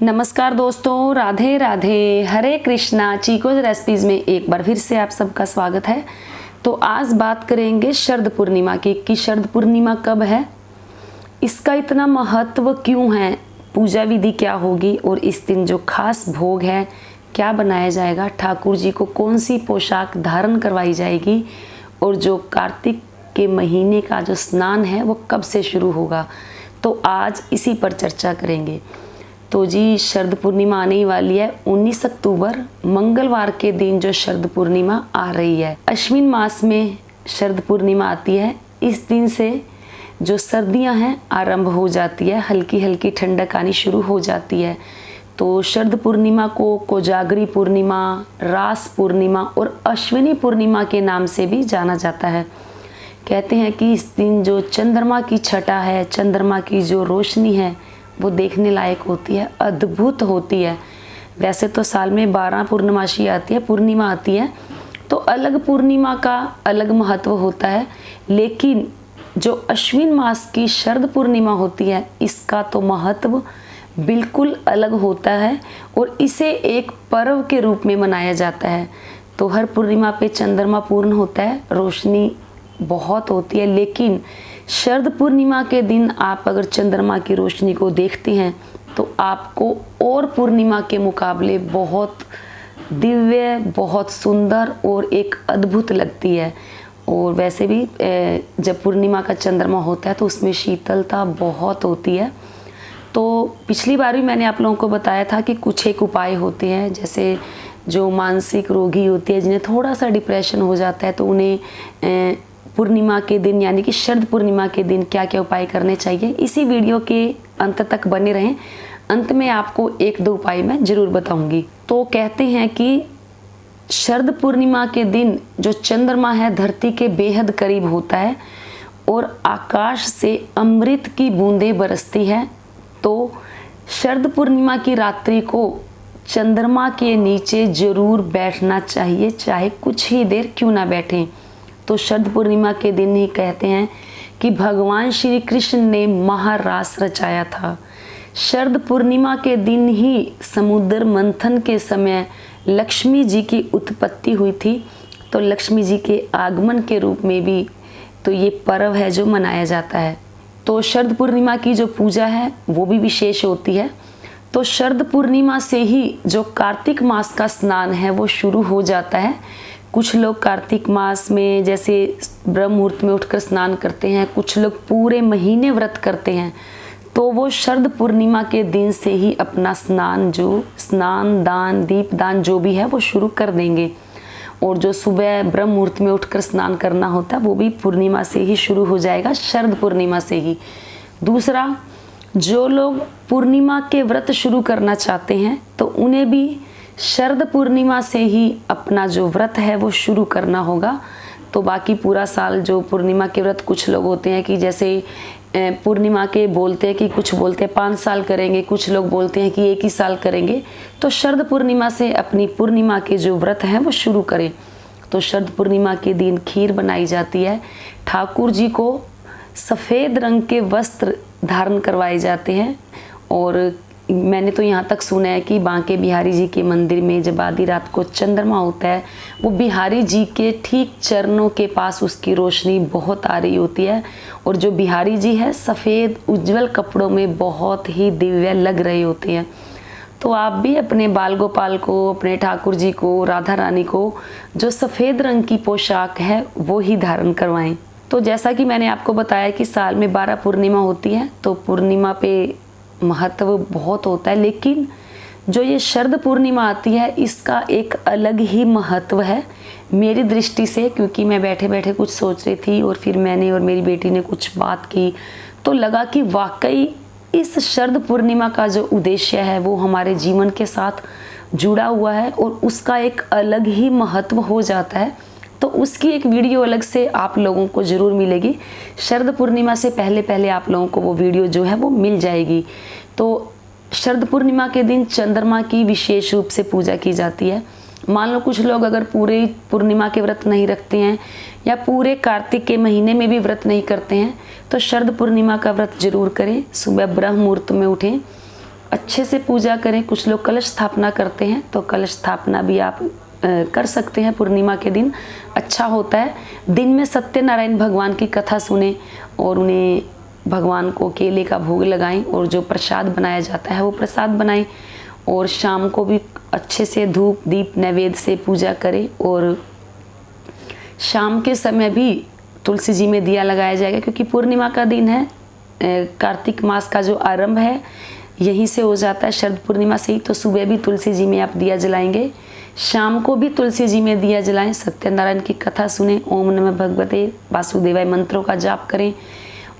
नमस्कार दोस्तों, राधे राधे, हरे कृष्णा। चीकोज रेसिपीज़ में एक बार फिर से आप सबका स्वागत है। तो आज बात करेंगे शरद पूर्णिमा की कि शरद पूर्णिमा कब है, इसका इतना महत्व क्यों है, पूजा विधि क्या होगी और इस दिन जो खास भोग है क्या बनाया जाएगा, ठाकुर जी को कौन सी पोशाक धारण करवाई जाएगी और जो कार्तिक के महीने का जो स्नान है वो कब से शुरू होगा। तो आज इसी पर चर्चा करेंगे। तो जी शरद पूर्णिमा आने ही वाली है। 19 अक्टूबर मंगलवार के दिन जो शरद पूर्णिमा आ रही है, अश्विन मास में शरद पूर्णिमा आती है। इस दिन से जो सर्दियां हैं आरंभ हो जाती है, हल्की हल्की ठंडक आनी शुरू हो जाती है। तो शरद पूर्णिमा को कोजागरी पूर्णिमा, रास पूर्णिमा और अश्विनी पूर्णिमा के नाम से भी जाना जाता है। कहते हैं कि इस दिन जो चंद्रमा की छटा है, चंद्रमा की जो रोशनी है वो देखने लायक होती है, अद्भुत होती है। वैसे तो साल में 12 पूर्णमासी आती है, पूर्णिमा आती है, तो अलग पूर्णिमा का अलग महत्व होता है। लेकिन जो अश्विन मास की शरद पूर्णिमा होती है इसका तो महत्व बिल्कुल अलग होता है और इसे एक पर्व के रूप में मनाया जाता है। तो हर पूर्णिमा पे चंद्रमा पूर्ण होता है, रोशनी बहुत होती है, लेकिन शरद पूर्णिमा के दिन आप अगर चंद्रमा की रोशनी को देखते हैं तो आपको और पूर्णिमा के मुकाबले बहुत दिव्य, बहुत सुंदर और एक अद्भुत लगती है। और वैसे भी जब पूर्णिमा का चंद्रमा होता है तो उसमें शीतलता बहुत होती है। तो पिछली बार भी मैंने आप लोगों को बताया था कि कुछ एक उपाय होते हैं, जैसे जो मानसिक रोगी होती है, जिन्हें थोड़ा सा डिप्रेशन हो जाता है, तो उन्हें पूर्णिमा के दिन यानी कि शरद पूर्णिमा के दिन क्या क्या उपाय करने चाहिए। इसी वीडियो के अंत तक बने रहें, अंत में आपको एक दो उपाय मैं जरूर बताऊंगी। तो कहते हैं कि शरद पूर्णिमा के दिन जो चंद्रमा है धरती के बेहद करीब होता है और आकाश से अमृत की बूंदें बरसती है। तो शरद पूर्णिमा की रात्रि को चंद्रमा के नीचे जरूर बैठना चाहिए, चाहे कुछ ही देर क्यों ना बैठें। तो शरद पूर्णिमा के दिन ही कहते हैं कि भगवान श्री कृष्ण ने महारास रचाया था। शरद पूर्णिमा के दिन ही समुद्र मंथन के समय लक्ष्मी जी की उत्पत्ति हुई थी। तो लक्ष्मी जी के आगमन के रूप में भी तो ये पर्व है जो मनाया जाता है। तो शरद पूर्णिमा की जो पूजा है वो भी विशेष होती है। तो शरद पूर्णिमा से ही जो कार्तिक मास का स्नान है वो शुरू हो जाता है। कुछ लोग कार्तिक मास में जैसे ब्रह्म मुहूर्त में उठकर स्नान करते हैं, कुछ लोग पूरे महीने व्रत करते हैं। तो वो शरद पूर्णिमा के दिन से ही अपना स्नान दान दीप दान जो भी है वो शुरू कर देंगे। और जो सुबह ब्रह्म मुहूर्त में उठकर स्नान करना होता है वो भी पूर्णिमा से ही शुरू हो जाएगा, शरद पूर्णिमा से ही। दूसरा, जो लोग पूर्णिमा के व्रत शुरू करना चाहते हैं तो उन्हें भी शरद पूर्णिमा से ही अपना जो व्रत है वो शुरू करना होगा। तो बाकी पूरा साल जो पूर्णिमा के व्रत कुछ लोग होते हैं कि जैसे पूर्णिमा के बोलते हैं कि कुछ बोलते हैं 5 साल करेंगे, कुछ लोग बोलते हैं कि 1 ही साल करेंगे। तो शरद पूर्णिमा से अपनी पूर्णिमा के जो व्रत हैं वो शुरू करें। तो शरद पूर्णिमा के दिन खीर बनाई जाती है, ठाकुर जी को सफ़ेद रंग के वस्त्र धारण करवाए जाते हैं। और मैंने तो यहाँ तक सुना है कि बांके बिहारी जी के मंदिर में जब आधी रात को चंद्रमा होता है, वो बिहारी जी के ठीक चरणों के पास उसकी रोशनी बहुत आ रही होती है और जो बिहारी जी है सफ़ेद उज्जवल कपड़ों में बहुत ही दिव्य लग रहे होते हैं। तो आप भी अपने बाल गोपाल को, अपने ठाकुर जी को, राधा रानी को जो सफ़ेद रंग की पोशाक है वो ही धारण करवाएं। तो जैसा कि मैंने आपको बताया कि साल में 12 पूर्णिमा होती है, तो पूर्णिमा पे महत्व बहुत होता है, लेकिन जो ये शरद पूर्णिमा आती है इसका एक अलग ही महत्व है मेरी दृष्टि से। क्योंकि मैं बैठे बैठे कुछ सोच रही थी और फिर मैंने और मेरी बेटी ने कुछ बात की तो लगा कि वाकई इस शरद पूर्णिमा का जो उद्देश्य है वो हमारे जीवन के साथ जुड़ा हुआ है और उसका एक अलग ही महत्व हो जाता है। तो उसकी एक वीडियो अलग से आप लोगों को ज़रूर मिलेगी। शरद पूर्णिमा से पहले पहले आप लोगों को वो वीडियो जो है वो मिल जाएगी। तो शरद पूर्णिमा के दिन चंद्रमा की विशेष रूप से पूजा की जाती है। मान लो कुछ लोग अगर पूरे पूर्णिमा के व्रत नहीं रखते हैं या पूरे कार्तिक के महीने में भी व्रत नहीं करते हैं तो शरद पूर्णिमा का व्रत जरूर करें। सुबह ब्रह्म मुहूर्त में उठें, अच्छे से पूजा करें। कुछ लोग कलश स्थापना करते हैं, तो कलश स्थापना भी आप कर सकते हैं पूर्णिमा के दिन, अच्छा होता है। दिन में सत्यनारायण भगवान की कथा सुने और उन्हें भगवान को केले का भोग लगाएं और जो प्रसाद बनाया जाता है वो प्रसाद बनाएं। और शाम को भी अच्छे से धूप दीप नैवेद्य से पूजा करें। और शाम के समय भी तुलसी जी में दिया लगाया जाएगा, क्योंकि पूर्णिमा का दिन है, कार्तिक मास का जो आरंभ है यहीं से हो जाता है, शरद पूर्णिमा से ही। तो सुबह भी तुलसी जी में आप दिया जलाएंगे, शाम को भी तुलसी जी में दिया जलाएं, सत्यनारायण की कथा सुने, ओम नमः भगवते वासुदेवाय मंत्रों का जाप करें।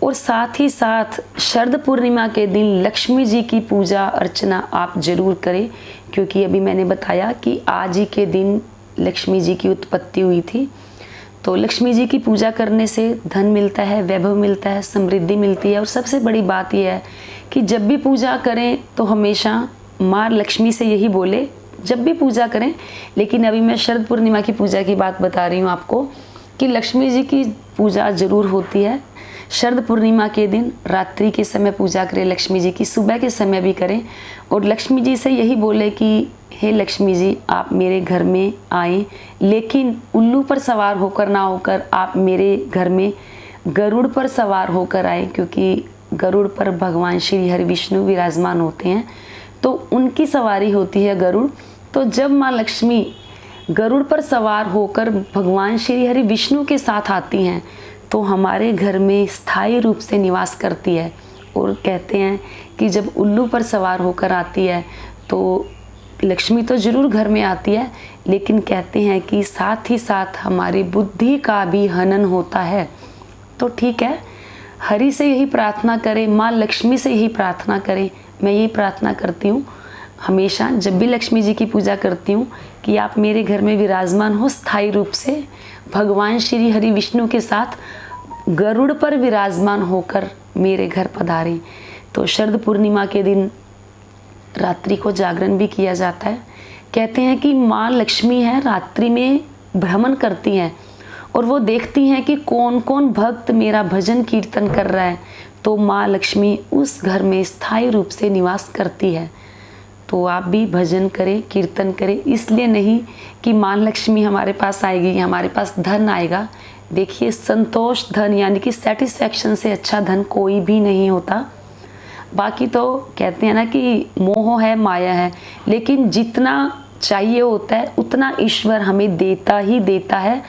और साथ ही साथ शरद पूर्णिमा के दिन लक्ष्मी जी की पूजा अर्चना आप जरूर करें, क्योंकि अभी मैंने बताया कि आज ही के दिन लक्ष्मी जी की उत्पत्ति हुई थी। तो लक्ष्मी जी की पूजा करने से धन मिलता है, वैभव मिलता है, समृद्धि मिलती है। और सबसे बड़ी बात यह है कि जब भी पूजा करें तो हमेशा माँ लक्ष्मी से यही बोले, जब भी पूजा करें। लेकिन अभी मैं शरद पूर्णिमा की पूजा की बात बता रही हूँ आपको कि लक्ष्मी जी की पूजा जरूर होती है। शरद पूर्णिमा के दिन रात्रि के समय पूजा करें लक्ष्मी जी की, सुबह के समय भी करें। और लक्ष्मी जी से यही बोले कि हे लक्ष्मी जी, आप मेरे घर में आएँ, लेकिन उल्लू पर सवार होकर ना होकर आप मेरे घर में गरुड़ पर सवार होकर आए, क्योंकि गरुड़ पर भगवान श्री हरि विष्णु विराजमान होते हैं, तो उनकी सवारी होती है गरुड़। तो जब माँ लक्ष्मी गरुड़ पर सवार होकर भगवान श्री हरि विष्णु के साथ आती हैं तो हमारे घर में स्थायी रूप से निवास करती है। और कहते हैं कि जब उल्लू पर सवार होकर आती है तो लक्ष्मी तो ज़रूर घर में आती है, लेकिन कहते हैं कि साथ ही साथ हमारी बुद्धि का भी हनन होता है। तो ठीक है, हरि से यही प्रार्थना करें, माँ लक्ष्मी से यही प्रार्थना करें। मैं यही प्रार्थना करती हूँ हमेशा जब भी लक्ष्मी जी की पूजा करती हूँ कि आप मेरे घर में विराजमान हो स्थायी रूप से, भगवान श्री हरि विष्णु के साथ गरुड़ पर विराजमान होकर मेरे घर पधारें। तो शरद पूर्णिमा के दिन रात्रि को जागरण भी किया जाता है। कहते हैं कि माँ लक्ष्मी है, रात्रि में भ्रमण करती हैं और वो देखती हैं कि कौन कौन भक्त मेरा भजन कीर्तन कर रहा है, तो माँ लक्ष्मी उस घर में स्थायी रूप से निवास करती है। तो आप भी भजन करें, कीर्तन करें, इसलिए नहीं कि माँ लक्ष्मी हमारे पास आएगी, हमारे पास धन आएगा। देखिए, संतोष धन यानी कि सेटिस्फैक्शन से अच्छा धन कोई भी नहीं होता। बाकी तो कहते हैं ना कि मोह है माया है, लेकिन जितना चाहिए होता है उतना ईश्वर हमें देता ही देता है।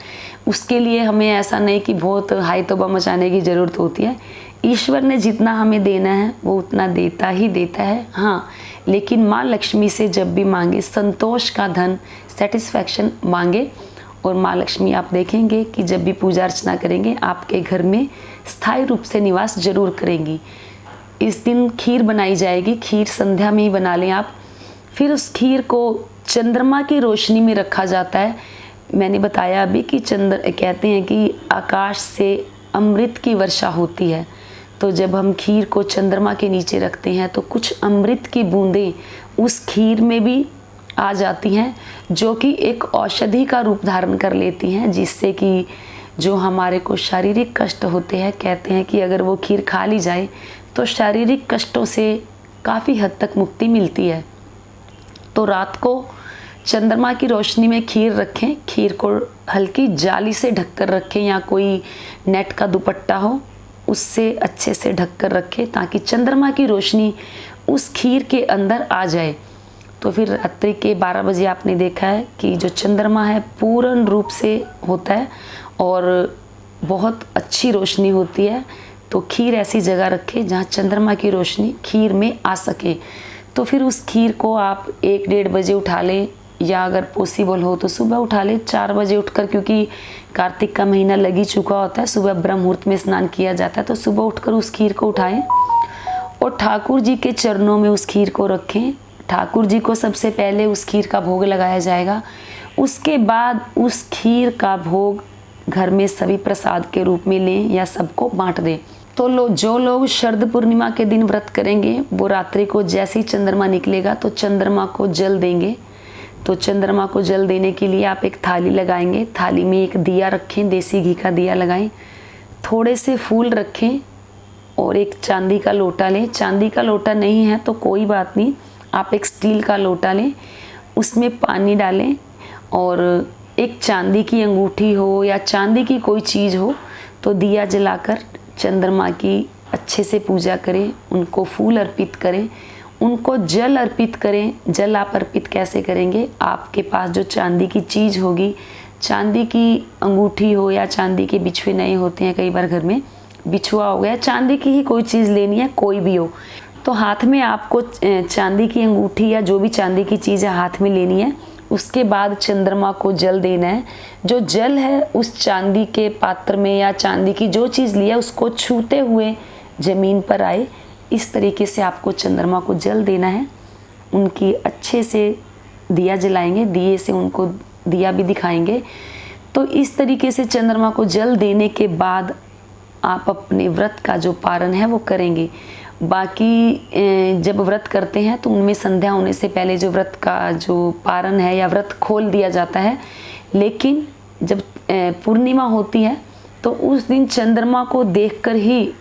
उसके लिए हमें ऐसा नहीं कि बहुत हाई तौबा मचाने की ज़रूरत होती है। ईश्वर ने जितना हमें देना है वो उतना देता ही देता है। हाँ, लेकिन माँ लक्ष्मी से जब भी मांगे संतोष का धन, सेटिस्फैक्शन मांगे, और माँ लक्ष्मी आप देखेंगे कि जब भी पूजा अर्चना करेंगे आपके घर में स्थायी रूप से निवास जरूर करेंगी। इस दिन खीर बनाई जाएगी, खीर संध्या में ही बना लें आप। फिर उस खीर को चंद्रमा की रोशनी में रखा जाता है। मैंने बताया अभी कि कहते हैं कि आकाश से अमृत की वर्षा होती है, तो जब हम खीर को चंद्रमा के नीचे रखते हैं तो कुछ अमृत की बूंदें उस खीर में भी आ जाती हैं, जो कि एक औषधि का रूप धारण कर लेती हैं, जिससे कि जो हमारे को शारीरिक कष्ट होते हैं, कहते हैं कि अगर वो खीर खा ली जाए तो शारीरिक कष्टों से काफ़ी हद तक मुक्ति मिलती है। तो रात को चंद्रमा की रोशनी में खीर रखें, खीर को हल्की जाली से ढककर रखें या कोई नेट का दुपट्टा हो उससे अच्छे से ढककर रखें, ताकि चंद्रमा की रोशनी उस खीर के अंदर आ जाए। तो फिर रात्रि के 12 बजे आपने देखा है कि जो चंद्रमा है पूर्ण रूप से होता है और बहुत अच्छी रोशनी होती है। तो खीर ऐसी जगह रखें जहाँ चंद्रमा की रोशनी खीर में आ सके। तो फिर उस खीर को आप 1-1:30 बजे उठा लें, या अगर पॉसिबल हो तो सुबह उठा लें 4 बजे उठकर, क्योंकि कार्तिक का महीना लग ही चुका होता है, सुबह ब्रह्म मुहूर्त में स्नान किया जाता है। तो सुबह उठकर उस खीर को उठाएं और ठाकुर जी के चरणों में उस खीर को रखें। ठाकुर जी को सबसे पहले उस खीर का भोग लगाया जाएगा, उसके बाद उस खीर का भोग घर में सभी प्रसाद के रूप में लें या सबको बांट दें। तो जो लोग शरद पूर्णिमा के दिन व्रत करेंगे वो रात्रि को जैसे ही चंद्रमा निकलेगा तो चंद्रमा को जल देंगे। तो चंद्रमा को जल देने के लिए आप एक थाली लगाएंगे, थाली में एक दिया रखें, देसी घी का दिया लगाएं, थोड़े से फूल रखें और एक चांदी का लोटा लें। चांदी का लोटा नहीं है तो कोई बात नहीं, आप एक स्टील का लोटा लें, उसमें पानी डालें और एक चांदी की अंगूठी हो या चांदी की कोई चीज़ हो तो दिया जलाकर चंद्रमा की अच्छे से पूजा करें, उनको फूल अर्पित करें, उनको जल अर्पित करें। जल आप अर्पित कैसे करेंगे, आपके पास जो चांदी की चीज़ होगी, चांदी की अंगूठी हो या चांदी के बिछुए नए होते हैं कई बार घर में, बिछुआ हो गया, चांदी की ही कोई चीज़ लेनी है, कोई भी हो, तो हाथ में आपको चांदी की अंगूठी या जो भी चांदी की चीज़ है हाथ में लेनी है। उसके बाद चंद्रमा को जल देना है। जो जल है उस चांदी के पात्र में या चांदी की जो चीज़ लिया उसको छूते हुए ज़मीन पर आए, इस तरीके से आपको चंद्रमा को जल देना है। उनकी अच्छे से दिया जलाएंगे, दिए से उनको दिया भी दिखाएंगे। तो इस तरीके से चंद्रमा को जल देने के बाद आप अपने व्रत का जो पारण है वो करेंगे। बाकी जब व्रत करते हैं तो उनमें संध्या होने से पहले जो व्रत का जो पारण है या व्रत खोल दिया जाता है, लेकिन जब पूर्णिमा होती है तो उस दिन चंद्रमा को देखकर ही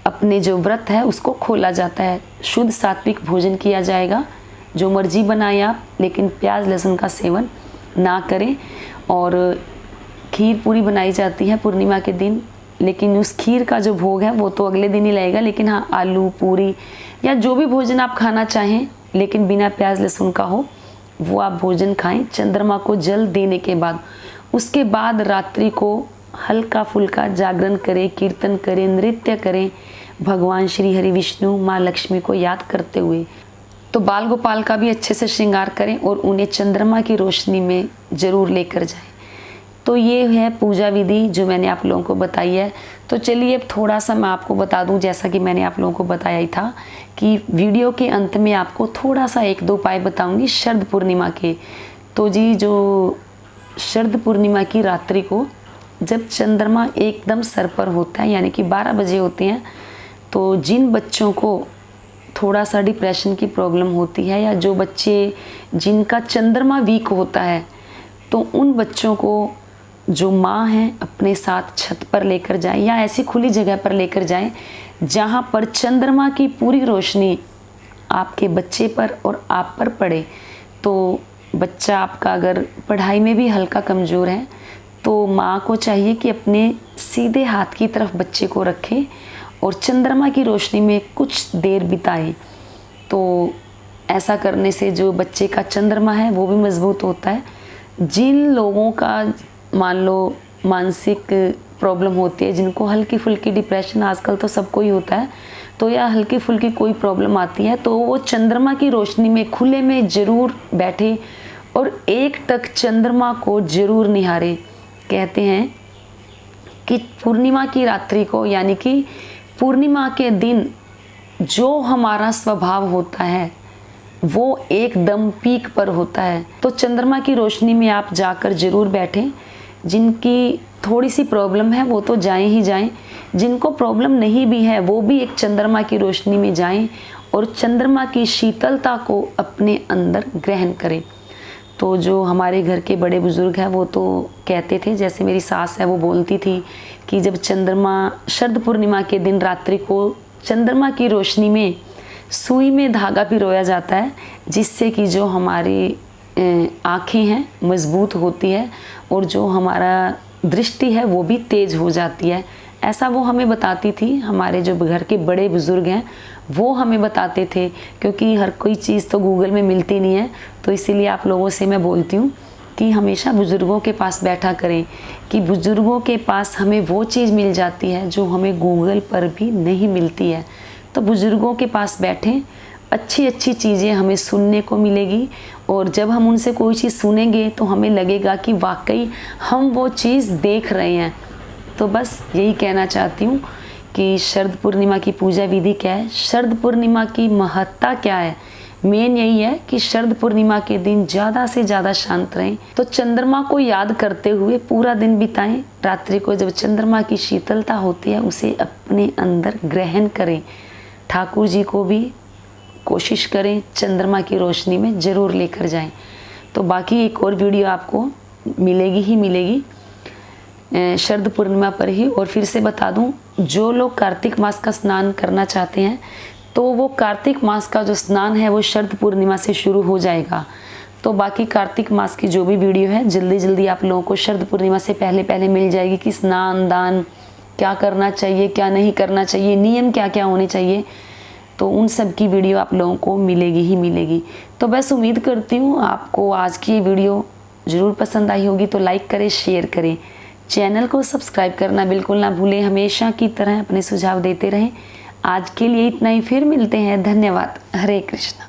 अपने जो व्रत है उसको खोला जाता है। शुद्ध सात्विक भोजन किया जाएगा, जो मर्जी बनाए आप, लेकिन प्याज लहसुन का सेवन ना करें। और खीर पूरी बनाई जाती है पूर्णिमा के दिन, लेकिन उस खीर का जो भोग है वो तो अगले दिन ही लगेगा। लेकिन हाँ, आलू पूरी या जो भी भोजन आप खाना चाहें लेकिन बिना प्याज लहसुन का हो, वो आप भोजन खाएं चंद्रमा को जल देने के बाद। उसके बाद रात्रि को हल्का फुल्का जागरण करें, कीर्तन करें, नृत्य करें, भगवान श्री हरि विष्णु माँ लक्ष्मी को याद करते हुए। तो बाल गोपाल का भी अच्छे से श्रृंगार करें और उन्हें चंद्रमा की रोशनी में ज़रूर लेकर जाएं। तो ये है पूजा विधि जो मैंने आप लोगों को बताई है। तो चलिए अब थोड़ा सा मैं आपको बता दूं, जैसा कि मैंने आप लोगों को बताया ही था कि वीडियो के अंत में आपको थोड़ा सा 1-2 उपाय बताऊंगी शरद पूर्णिमा के। तो जी, जो शरद पूर्णिमा की रात्रि को जब चंद्रमा एकदम सर पर होता है, यानी कि 12 बजे होते हैं, तो जिन बच्चों को थोड़ा सा डिप्रेशन की प्रॉब्लम होती है या जो बच्चे जिनका चंद्रमा वीक होता है, तो उन बच्चों को जो माँ हैं अपने साथ छत पर लेकर जाएं या ऐसी खुली जगह पर लेकर जाएं जहाँ पर चंद्रमा की पूरी रोशनी आपके बच्चे पर और आप पर पड़े। तो बच्चा आपका अगर पढ़ाई में भी हल्का कमज़ोर है तो माँ को चाहिए कि अपने सीधे हाथ की तरफ बच्चे को रखें और चंद्रमा की रोशनी में कुछ देर बिताएं। तो ऐसा करने से जो बच्चे का चंद्रमा है वो भी मजबूत होता है। जिन लोगों का मान लो मानसिक प्रॉब्लम होती है, जिनको हल्की फुल्की डिप्रेशन आजकल तो सबको ही होता है, तो या हल्की फुल्की कोई प्रॉब्लम आती है तो वो चंद्रमा की रोशनी में खुले में ज़रूर बैठे और एक टक चंद्रमा को ज़रूर निहारे। कहते हैं कि पूर्णिमा की रात्रि को, यानी कि पूर्णिमा के दिन जो हमारा स्वभाव होता है वो एकदम पीक पर होता है। तो चंद्रमा की रोशनी में आप जाकर ज़रूर बैठें। जिनकी थोड़ी सी प्रॉब्लम है वो तो जाएं ही जाएं, जिनको प्रॉब्लम नहीं भी है वो भी एक चंद्रमा की रोशनी में जाएं और चंद्रमा की शीतलता को अपने अंदर ग्रहण करें। तो जो हमारे घर के बड़े बुजुर्ग हैं वो तो कहते थे, जैसे मेरी सास है वो बोलती थी कि जब चंद्रमा शरद पूर्णिमा के दिन रात्रि को चंद्रमा की रोशनी में सुई में धागा पिरोया जाता है, जिससे कि जो हमारी आँखें हैं मजबूत होती है और जो हमारा दृष्टि है वो भी तेज हो जाती है। ऐसा वो हमें बताती थी। हमारे जो घर के बड़े बुज़ुर्ग हैं वो हमें बताते थे, क्योंकि हर कोई चीज़ तो गूगल में मिलती नहीं है। तो इसीलिए आप लोगों से मैं बोलती हूँ कि हमेशा बुज़ुर्गों के पास बैठा करें, कि बुज़ुर्गों के पास हमें वो चीज़ मिल जाती है जो हमें गूगल पर भी नहीं मिलती है। तो बुज़ुर्गों के पास बैठें, अच्छी अच्छी चीज़ें हमें सुनने को मिलेगी और जब हम उनसे कोई चीज़ सुनेंगे तो हमें लगेगा कि वाकई हम वो चीज़ देख रहे हैं। तो बस यही कहना चाहती हूँ कि शरद पूर्णिमा की पूजा विधि क्या है, शरद पूर्णिमा की महत्ता क्या है। मेन यही है कि शरद पूर्णिमा के दिन ज़्यादा से ज़्यादा शांत रहें। तो चंद्रमा को याद करते हुए पूरा दिन बिताएं। रात्रि को जब चंद्रमा की शीतलता होती है उसे अपने अंदर ग्रहण करें। ठाकुर जी को भी कोशिश करें चंद्रमा की रोशनी में ज़रूर लेकर जाएं। तो बाकी एक और वीडियो आपको मिलेगी ही मिलेगी शरद पूर्णिमा पर ही। और फिर से बता दूं, जो लोग कार्तिक मास का स्नान करना चाहते हैं तो वो कार्तिक मास का जो स्नान है वो शरद पूर्णिमा से शुरू हो जाएगा। तो बाकी कार्तिक मास की जो भी वीडियो है जल्दी जल्दी आप लोगों को शरद पूर्णिमा से पहले पहले मिल जाएगी कि स्नान दान क्या करना चाहिए, क्या नहीं करना चाहिए, नियम क्या क्या होने चाहिए। तो उन सब की वीडियो आप लोगों को मिलेगी ही मिलेगी। तो बस उम्मीद करती हूँ आपको आज की वीडियो ज़रूर पसंद आई होगी। तो लाइक करें, शेयर करें, चैनल को सब्सक्राइब करना बिल्कुल ना भूलें। हमेशा की तरह अपने सुझाव देते रहें। आज के लिए इतना ही, फिर मिलते हैं। धन्यवाद। हरे कृष्ण।